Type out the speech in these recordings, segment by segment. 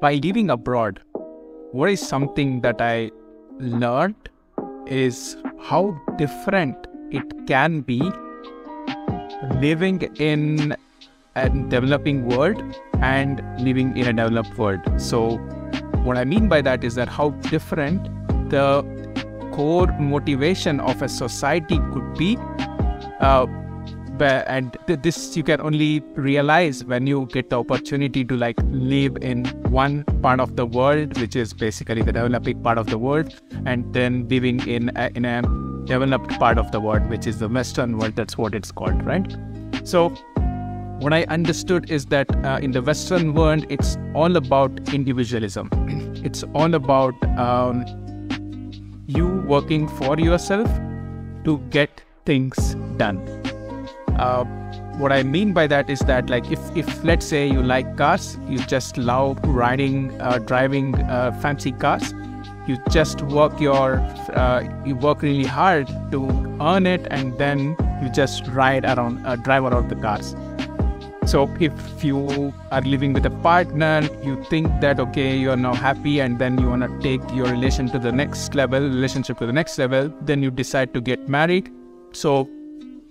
by living abroad, what is something that I learned is how different it can be living in a developing world and living in a developed world. So what I mean by that is that how different the core motivation of a society could be, and this you can only realize when you get the opportunity to like live in one part of the world, which is basically the developing part of the world, and then living in a developed part of the world, which is the Western world. That's what it's called, right? So what I understood is that in the Western world, it's all about individualism. It's all about you working for yourself to get things done. What I mean by that is that, like, if let's say you like cars, you just love driving fancy cars, you just work really hard to earn it, and then you just drive around the cars. So if you are living with a partner, you think that, okay, you are now happy, and then you want to take your relationship to the next level, then you decide to get married. So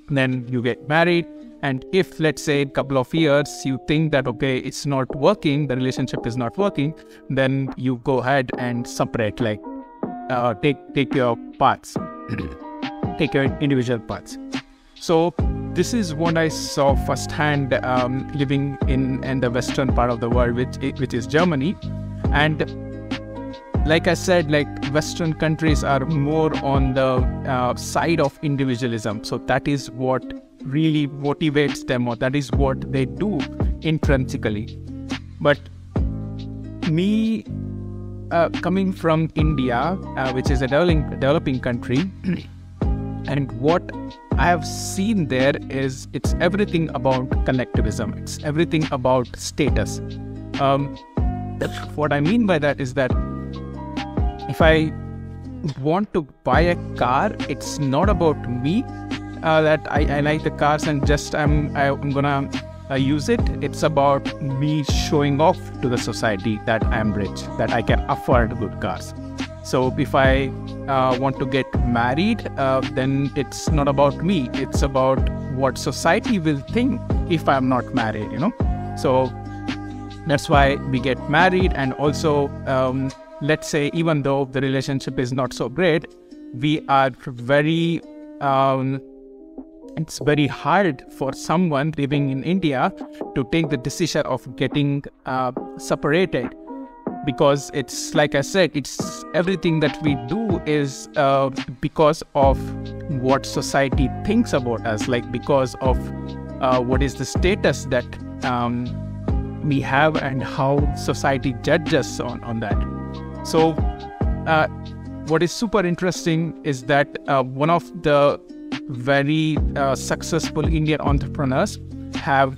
then you get married, and if let's say in a couple of years you think that, okay, it's not working, the relationship is not working, then you go ahead and separate, like take your paths, take your individual paths. So this is what I saw firsthand living in the western part of the world, which is Germany. And like I said, like Western countries are more on the side of individualism. So that is what really motivates them, or that is what they do intrinsically. But me, coming from India, which is a developing country, and what I have seen there is it's everything about collectivism. It's everything about status. What I mean by that is that if I want to buy a car, it's not about me, that I like the cars and just I'm gonna use it. It's about me showing off to the society that I'm rich, that I can afford good cars. So if I want to get married, then it's not about me. It's about what society will think if I'm not married, you know. So that's why we get married. And also, let's say, even though the relationship is not so great, we are very, it's very hard for someone living in India to take the decision of getting separated. Because it's, like I said, it's everything that we do is because of what society thinks about us, like because of what is the status that we have and how society judges on that. So what is super interesting is that one of the very successful Indian entrepreneurs have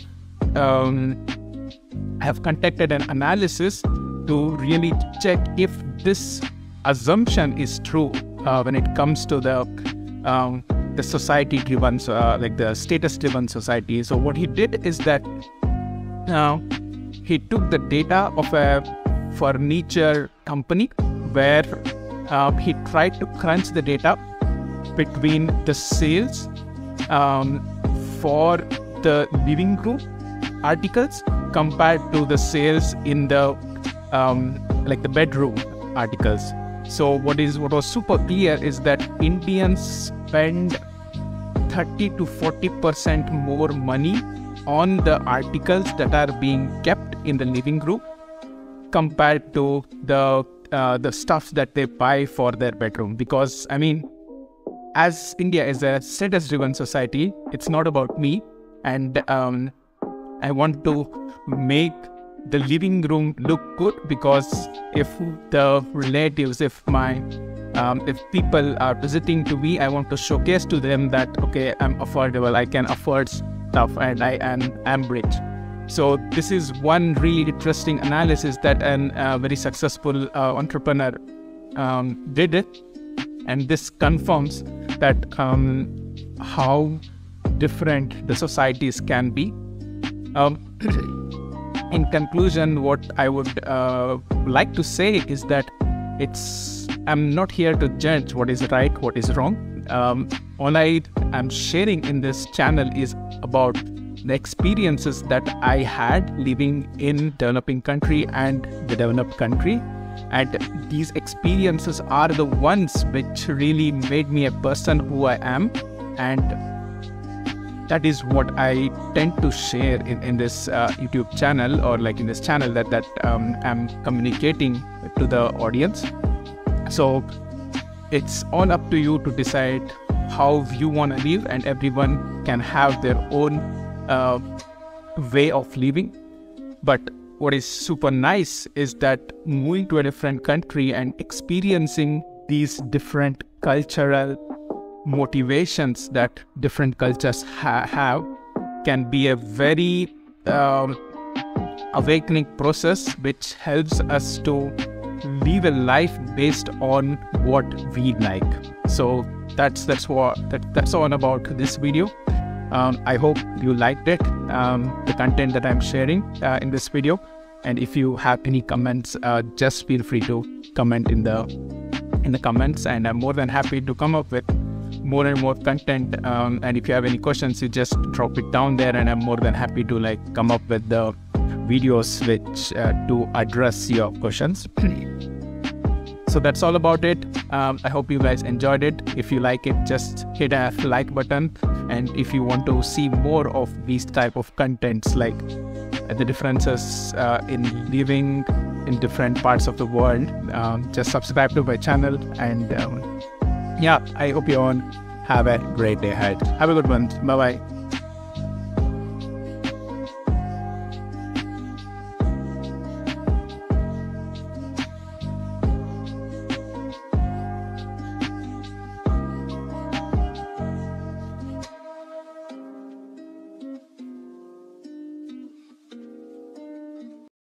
conducted an analysis to really check if this assumption is true when it comes to the society-driven, like the status-driven society. So what he did is that he took the data of a furniture company where he tried to crunch the data between the sales for the living room articles compared to the sales in the like the bedroom articles. So what was super clear is that Indians spend 30 to 40% more money on the articles that are being kept in the living room compared to the stuff that they buy for their bedroom. Because I mean, as India is a status-driven society, it's not about me, and I want to make the living room look good, because if the relatives, if people are visiting to me, I want to showcase to them that, okay, I'm affordable, I can afford stuff, and I'm rich. So this is one really interesting analysis that a very successful entrepreneur did it, and this confirms that how different the societies can be. in conclusion, what I would like to say is that I'm not here to judge what is right, what is wrong. All I am sharing in this channel is about the experiences that I had living in developing country and the developed country. And these experiences are the ones which really made me a person who I am. And that is what I tend to share in this YouTube channel, or like in this channel that I'm communicating to the audience. So it's all up to you to decide how you want to live, and everyone can have their own way of living. But what is super nice is that moving to a different country and experiencing these different cultural motivations that different cultures have can be a very awakening process, which helps us to live a life based on what we like. So that's all about this video. I hope you liked it, the content that I'm sharing in this video. And if you have any comments, just feel free to comment in the comments, and I'm more than happy to come up with more and more content. And if you have any questions, you just drop it down there, and I'm more than happy to come up with the videos which to address your questions. So that's all about it. I hope you guys enjoyed it. If you like it, just hit a like button. And if you want to see more of these type of contents, like the differences in living in different parts of the world, just subscribe to my channel. And yeah, I hope you all have a great day ahead. Have a good one. Bye bye.